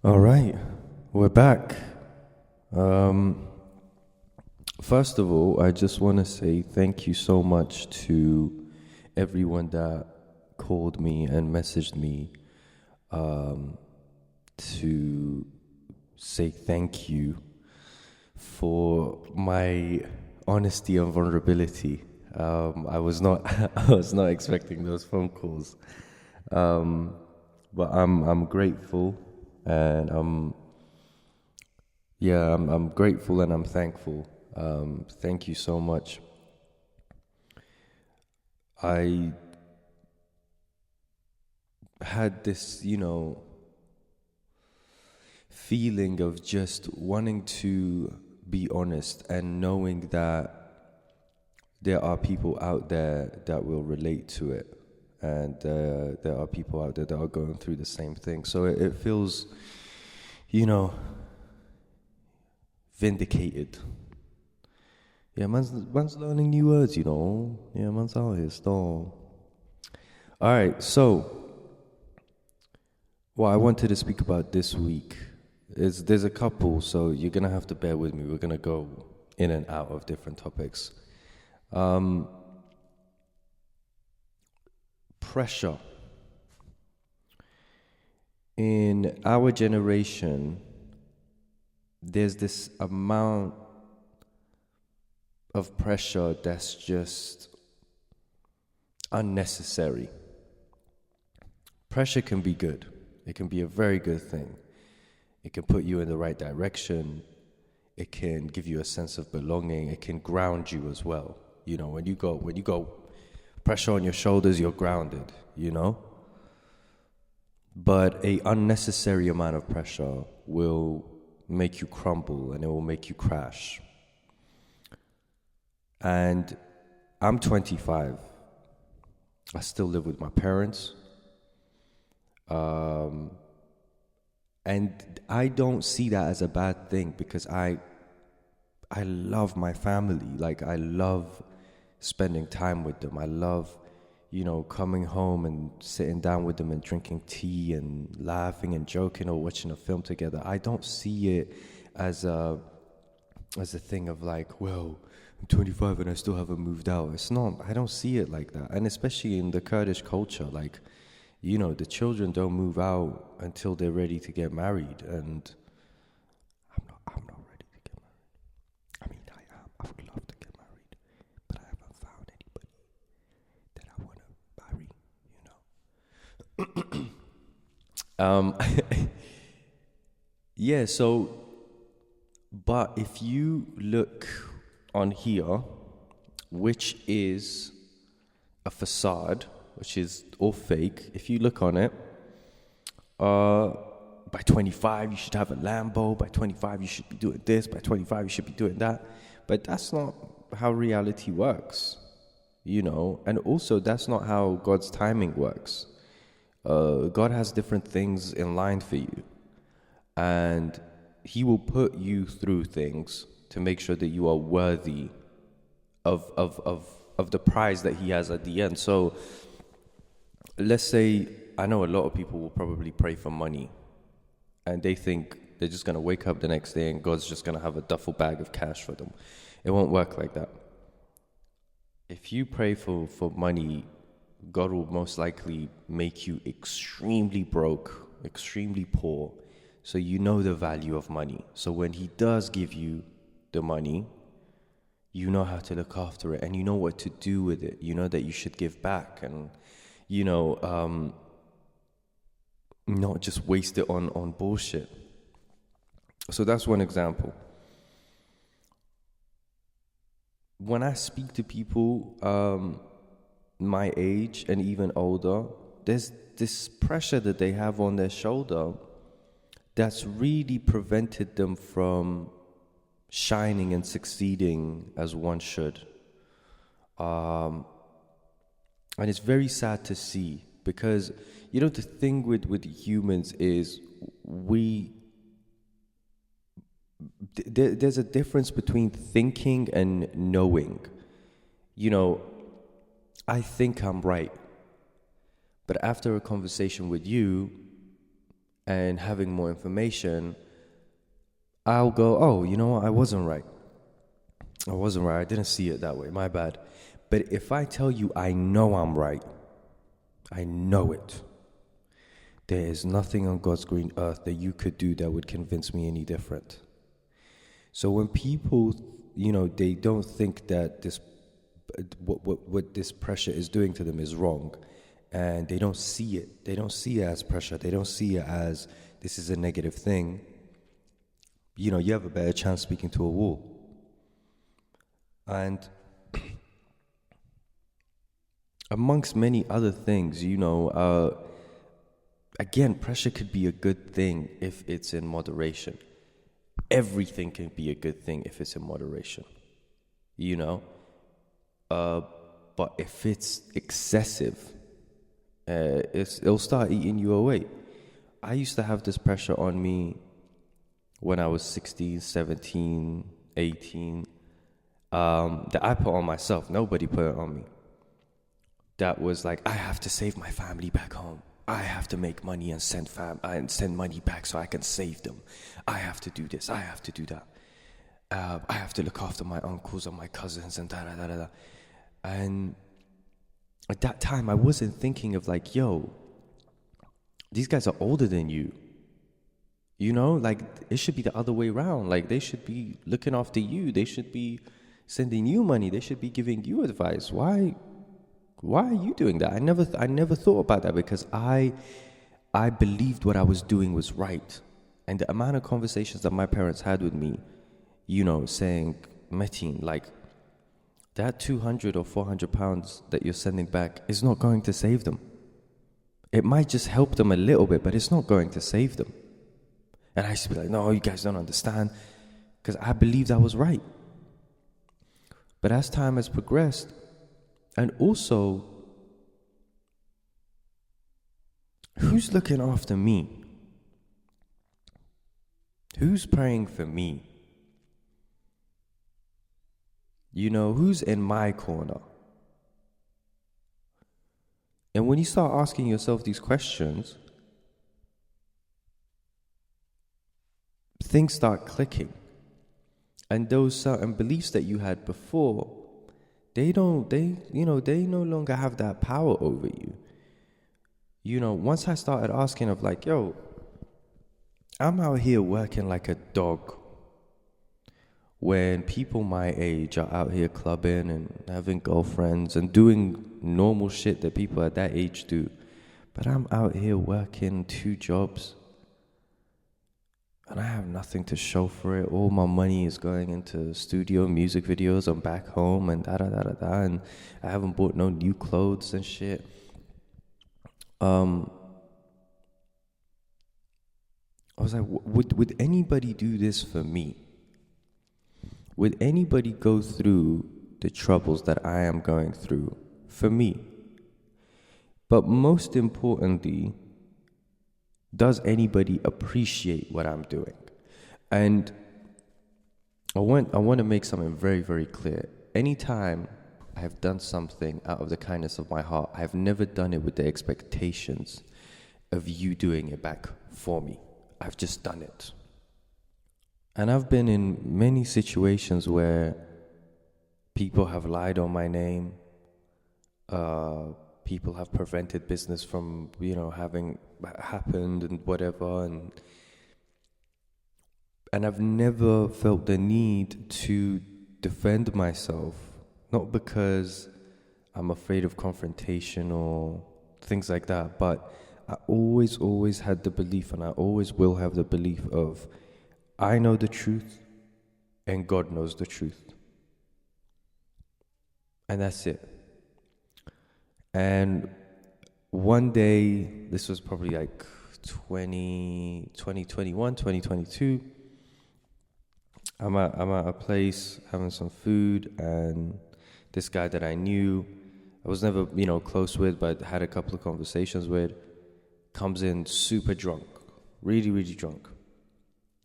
All right, we're back. Um, First of all, I just want to say thank you so much to everyone that called me and messaged me to say thank you for my honesty and vulnerability. I was not I was not expecting those phone calls, but I'm grateful, and I'm grateful and I'm thankful. Thank you so much. I had this, feeling of just wanting to be honest and knowing that there are people out there that will relate to it, and there are people out there that are going through the same thing. So it feels, vindicated. Yeah, man's learning new words, Yeah, man's out here still. All right, so what I wanted to speak about this week is there's a couple, so you're gonna have to bear with me. We're gonna go in and out of different topics. Pressure. In our generation, there's this amount of pressure that's just unnecessary. Pressure can be good. It can be a very good thing. It can put you in the right direction. It can give you a sense of belonging. It can ground you as well. When you go pressure on your shoulders, you're grounded, But a unnecessary amount of pressure will make you crumble, and it will make you crash. And I'm 25. I still live with my parents. And I don't see that as a bad thing, because I love my family. Like, I love spending time with them. I love, coming home and sitting down with them and drinking tea and laughing and joking or watching a film together. I don't see it as a thing of like, well, I'm 25 and I still haven't moved out. It's not. I don't see it like that. And especially in the Kurdish culture, like, the children don't move out until they're ready to get married. And I'm not ready to get married. I mean, I am. I would love to get married, but I haven't found anybody that I want to marry, Yeah, so, but if you look on here, which is a facade, which is all fake, if you look on it, by 25 you should have a Lambo, by 25 you should be doing this, by 25 you should be doing that. But that's not how reality works, and also that's not how God's timing works. God has different things in line for you, and He will put you through things to make sure that you are worthy of the prize that He has at the end. So let's say, I know a lot of people will probably pray for money, and they think they're just going to wake up the next day and God's just going to have a duffel bag of cash for them. It won't work like that. If you pray for money, God will most likely make you extremely broke, extremely poor, so you know the value of money. So when He does give you the money, you know how to look after it, and you know what to do with it. You know that you should give back, and not just waste it on bullshit. So that's one example. When I speak to people my age and even older, there's this pressure that they have on their shoulder that's really prevented them from shining and succeeding as one should. And it's very sad to see, because, the thing with humans is there's a difference between thinking and knowing. I think I'm right, but after a conversation with you, and having more information, I'll go, oh, you know what, I wasn't right. I didn't see it that way, my bad. But if I tell you I know I'm right, I know it, there is nothing on God's green earth that you could do that would convince me any different. So when people, they don't think that this, what this pressure is doing to them is wrong, and they don't see it. They don't see it as pressure. They don't see it as this is a negative thing. You have a better chance speaking to a wall. And amongst many other things, again, pressure could be a good thing if it's in moderation. Everything can be a good thing if it's in moderation, but if it's excessive, it'll start eating you away. I used to have this pressure on me when I was 16, 17, 18, that I put on myself. Nobody put it on me. That was like, I have to save my family back home. I have to make money and send money back so I can save them. I have to do this. I have to do that. I have to look after my uncles and my cousins and da-da-da-da-da. And at that time, I wasn't thinking of like, yo, these guys are older than you. Like it should be the other way around. Like they should be looking after you. They should be sending you money. They should be giving you advice. Why are you doing that? I never thought about that because I believed what I was doing was right. And the amount of conversations that my parents had with me, saying, Metin, like that 200 or 400 pounds that you're sending back is not going to save them. It might just help them a little bit, but it's not going to save them. And I used to be like, no, you guys don't understand, because I believed I was right. But as time has progressed, and also, who's looking after me? Who's praying for me? Who's in my corner? And when you start asking yourself these questions, things start clicking. And those certain beliefs that you had before, they no longer have that power over you. Once I started asking of like, yo, I'm out here working like a dog when people my age are out here clubbing and having girlfriends and doing normal shit that people at that age do. But I'm out here working 2 jobs and I have nothing to show for it. All my money is going into studio music videos. I'm back home and da-da-da-da-da, and I haven't bought no new clothes and shit. I was like, would anybody do this for me? Would anybody go through the troubles that I am going through for me? But most importantly, does anybody appreciate what I'm doing? And I want to make something very, very clear. Anytime I have done something out of the kindness of my heart, I have never done it with the expectations of you doing it back for me. I've just done it. And I've been in many situations where people have lied on my name. People have prevented business from, having happened and whatever. And I've never felt the need to defend myself. Not because I'm afraid of confrontation or things like that, but I always had the belief, and I always will have the belief of, I know the truth and God knows the truth. And that's it. And one day, this was probably like 2021, 2022, I'm at a place having some food, and this guy that I knew, I was never, close with, but had a couple of conversations with, comes in super drunk, really, really drunk.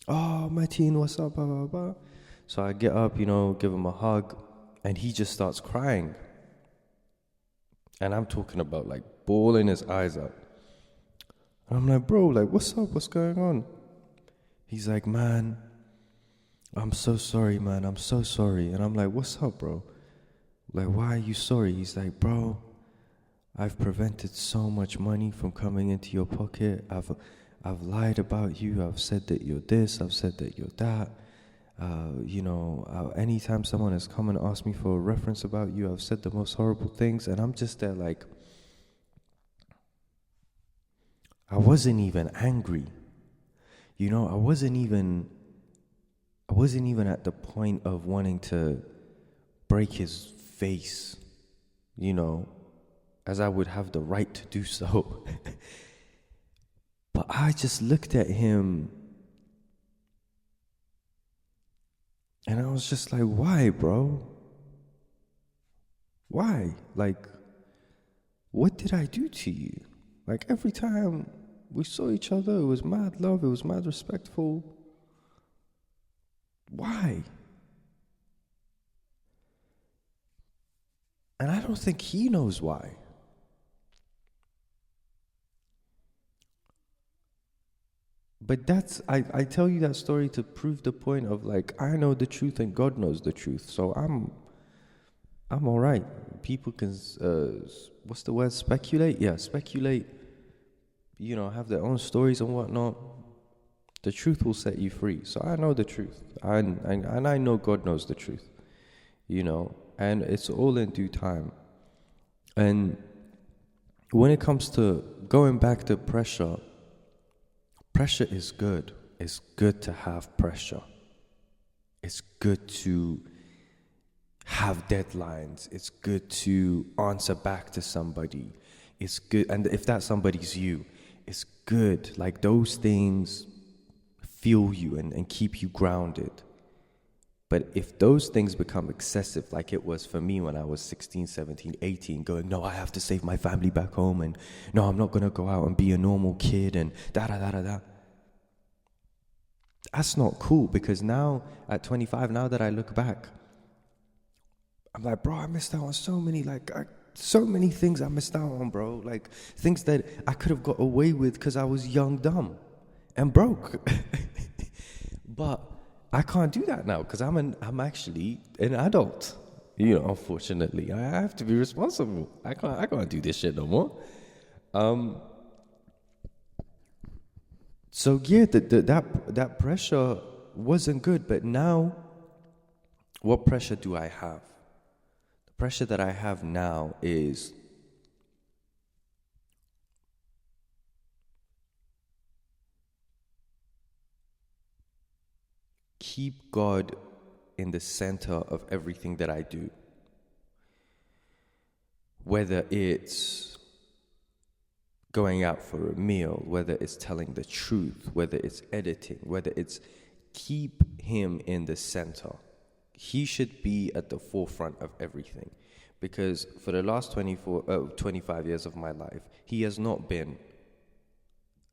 Oh, Martin, what's up, blah, blah, blah. So I get up, give him a hug, and he just starts crying. And I'm talking about like bawling his eyes out. I'm like, bro, like, what's up? What's going on? He's like, man, I'm so sorry, man. I'm so sorry. And I'm like, what's up, bro? Like, why are you sorry? He's like, bro, I've prevented so much money from coming into your pocket. I've lied about you. I've said that you're this. I've said that you're that. Anytime someone has come and asked me for a reference about you, I've said the most horrible things. And I'm just there like, I wasn't even angry. I wasn't even at the point of wanting to break his face, as I would have the right to do so. But I just looked at him and I was just like, why, bro? Why? Like, what did I do to you? Like, every time we saw each other, it was mad love, it was mad respectful. Why? And I don't think he knows why. But I tell you that story to prove the point of, like, I know the truth and God knows the truth. So I'm all right. People can, what's the word? Speculate? Yeah, speculate. Have their own stories and whatnot. The truth will set you free. So I know the truth. And I know God knows the truth. And it's all in due time. And when it comes to going back to pressure is good. It's good to have pressure. It's good to have deadlines. It's good to answer back to somebody. It's good. And if that somebody's you, it's good. Like, those things fuel you and keep you grounded. But if those things become excessive, like it was for me when I was 16, 17, 18, going, no, I have to save my family back home, and no, I'm not going to go out and be a normal kid, and da-da-da-da-da. That's not cool, because now, at 25, now that I look back, I'm like, bro, I missed out on so many things I missed out on, bro. Like, things that I could have got away with because I was young, dumb, and broke. But I can't do that now because I'm actually an adult. Unfortunately, I have to be responsible. I can't do this shit no more. So yeah, that pressure wasn't good. But now, what pressure do I have? The pressure that I have now is keep God in the center of everything that I do. Whether it's going out for a meal, whether it's telling the truth, whether it's editing, whether it's keep him in the center. He should be at the forefront of everything. Because for the last 25 years of my life, he has not been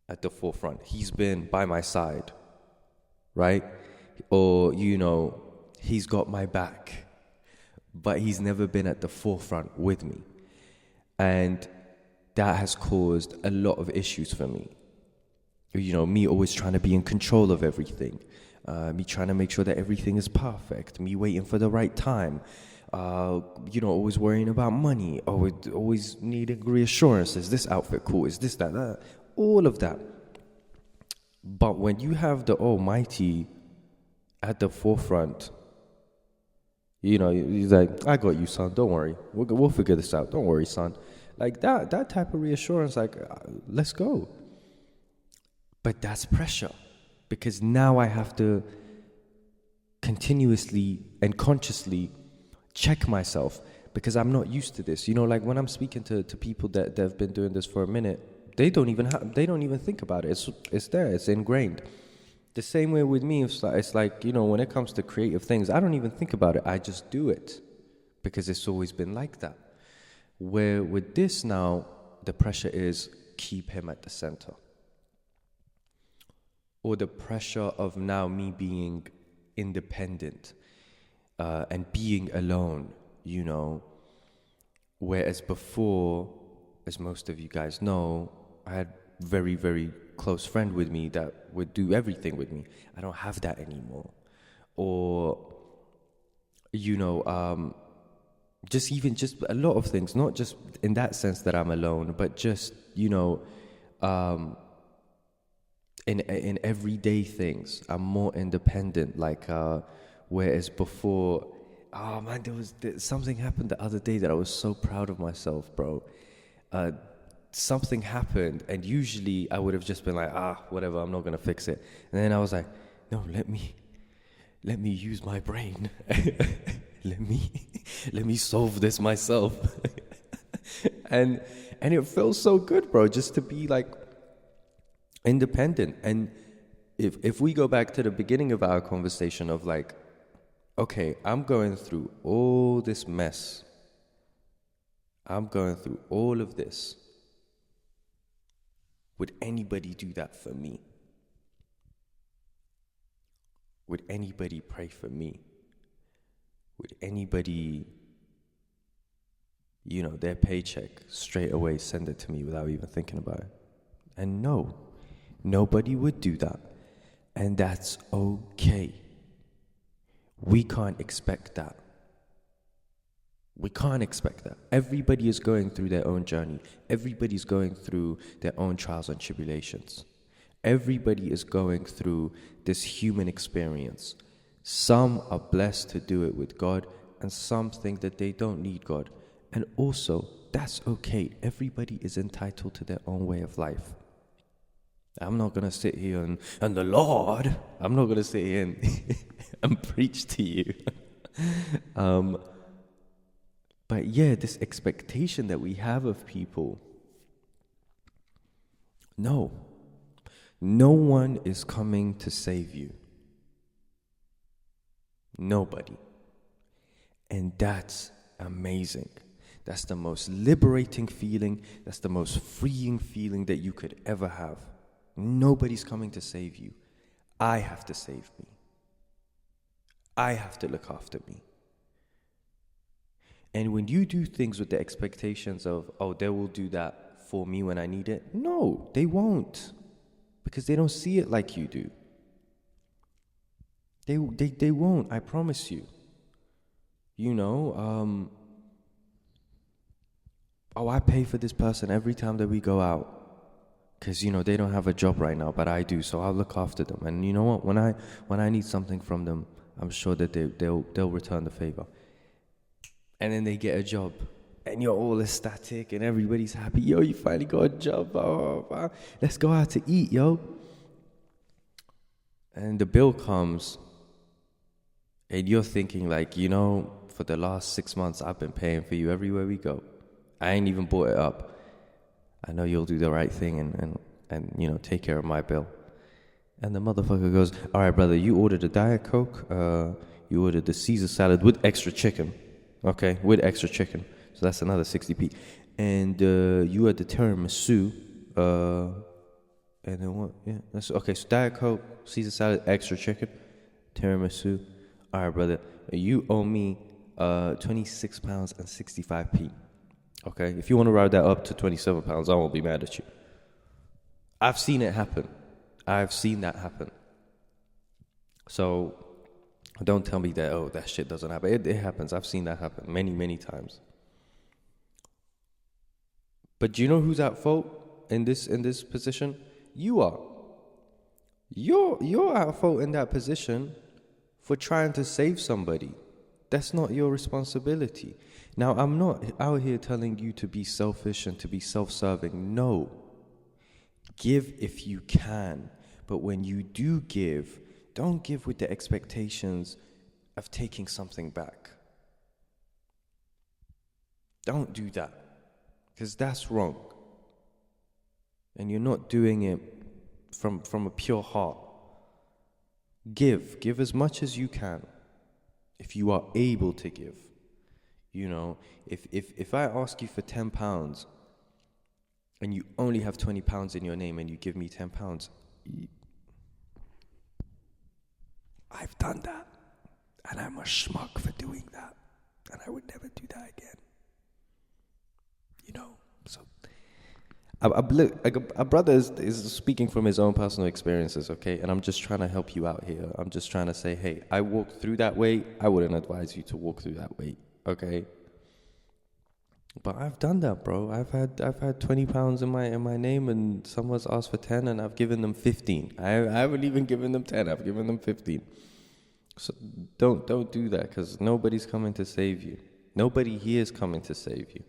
at the forefront. He's been by my side, right? Or, he's got my back. But he's never been at the forefront with me. And that has caused a lot of issues for me. Me always trying to be in control of everything. Me trying to make sure that everything is perfect. Me waiting for the right time. Always worrying about money. Always needing reassurance. Is this outfit cool? Is this, that? All of that. But when you have the Almighty at the forefront, he's like, I got you, son. Don't worry. We'll figure this out. Don't worry, son. Like that type of reassurance, like, let's go. But that's pressure, because now I have to continuously and consciously check myself, because I'm not used to this. Like when I'm speaking to people that have been doing this for a minute, they don't even think about it. It's there. It's ingrained. The same way with me, it's like, when it comes to creative things, I don't even think about it. I just do it because it's always been like that. Where with this now, the pressure is keep him at the center. Or the pressure of now me being independent and being alone, Whereas before, as most of you guys know, I had very, very close friend with me that would do everything with me. I don't have that anymore. Or, just a lot of things, not just in that sense that I'm alone, but just, in everyday things, I'm more independent. Like, whereas before, oh man, something happened the other day that I was so proud of myself, bro. Something happened, and usually I would have just been like, whatever, I'm not gonna fix it. And then I was like, no, let me use my brain. let me solve this myself. and it felt so good, bro, just to be like independent. And if we go back to the beginning of our conversation of like, okay, I'm going through all this mess. I'm going through all of this. Would anybody do that for me? Would anybody pray for me? Would anybody, their paycheck straight away send it to me without even thinking about it? And no, nobody would do that. And that's okay. We can't expect that. We can't expect that. Everybody is going through their own journey. Everybody's going through their own trials and tribulations. Everybody is going through this human experience. Some are blessed to do it with God, and some think that they don't need God. And also, that's okay. Everybody is entitled to their own way of life. I'm not going to sit here and the Lord, I'm not going to sit here and preach to you. But yeah, this expectation that we have of people. No one is coming to save you. Nobody. And that's amazing. That's the most liberating feeling. That's the most freeing feeling that you could ever have. Nobody's coming to save you. I have to save me. I have to look after me. And when you do things with the expectations of, they will do that for me when I need it. No, they won't. Because they don't see it like you do. They won't, I promise you. I pay for this person every time that we go out. Because, they don't have a job right now, but I do, so I'll look after them. And you know what? When I need something from them, I'm sure that they'll return the favor. And then they get a job, and you're all ecstatic, and everybody's happy. Yo, you finally got a job. Oh, let's go out to eat, yo. And the bill comes, and you're thinking like, for the last 6 months, I've been paying for you everywhere we go. I ain't even brought it up. I know you'll do the right thing and take care of my bill. And the motherfucker goes, all right, brother, you ordered a Diet Coke. You ordered the Caesar salad with extra chicken. Okay, with extra chicken. So that's another 60p. And you had the tiramisu. And then what? Yeah, that's okay. So Diet Coke, Caesar salad, extra chicken, tiramisu. All right, brother, you owe me 26 pounds and 65p. Okay, if you want to round that up to 27 pounds, I won't be mad at you. I've seen it happen. I've seen that happen. So don't tell me that, that shit doesn't happen. It happens. I've seen that happen many, many times. But do you know who's at fault in this position? You are. You're at fault in that position for trying to save somebody. That's not your responsibility. Now, I'm not out here telling you to be selfish and to be self-serving. No. Give if you can. But when you do give, don't give with the expectations of taking something back. Don't do that. Because that's wrong. And you're not doing it from a pure heart. Give as much as you can. If you are able to give. If I ask you for £10 and you only have £20 in your name and you give me £10, I've done that. And I'm a schmuck for doing that. And I would never do that again. So A brother is speaking from his own personal experiences, okay? And I'm just trying to help you out here. I'm just trying to say, hey, I walked through that way. I wouldn't advise you to walk through that way, okay? But I've done that, bro. I've had 20 pounds in my name, and someone's asked for 10, and I've given them 15. I haven't even given them 10. I've given them 15. So don't do that, because nobody's coming to save you. Nobody here is coming to save you.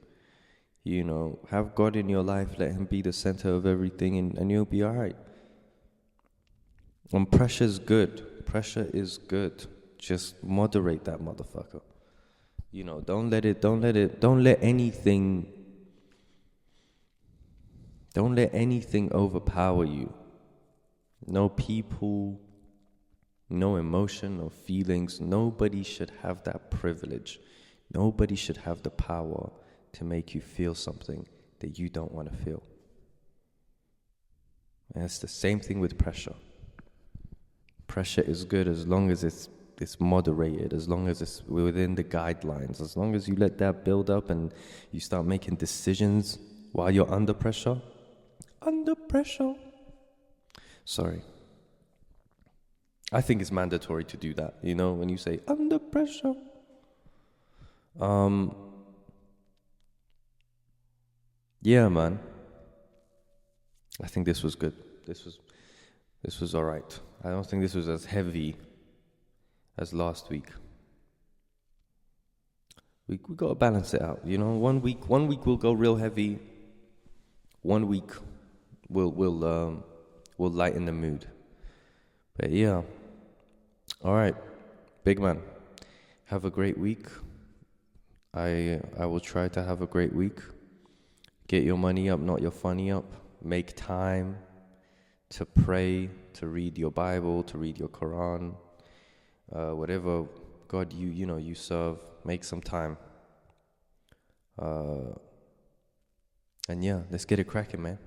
You know, have God in your life, let him be the center of everything, and you'll be all right. And pressure's good. Pressure is good. Just moderate that motherfucker. You know, don't let anything overpower you. No people, no emotion, no feelings. Nobody should have that privilege. Nobody should have the power to make you feel something that you don't want to feel. And it's the same thing with pressure. Pressure is good as long as it's moderated, as long as it's within the guidelines, as long as you let that build up and you start making decisions while you're under pressure. Under pressure. Sorry. I think it's mandatory to do that, you know, when you say under pressure. Yeah, man. I think this was good. This was all right. I don't think this was as heavy as last week. We got to balance it out, you know. One week we'll go real heavy. 1 week we'll lighten the mood. But yeah. All right. Big man. Have a great week. I will try to have a great week. Get your money up, not your funny up. Make time to pray, to read your Bible, to read your Quran. Whatever God you serve, make some time. And yeah, let's get it cracking, man.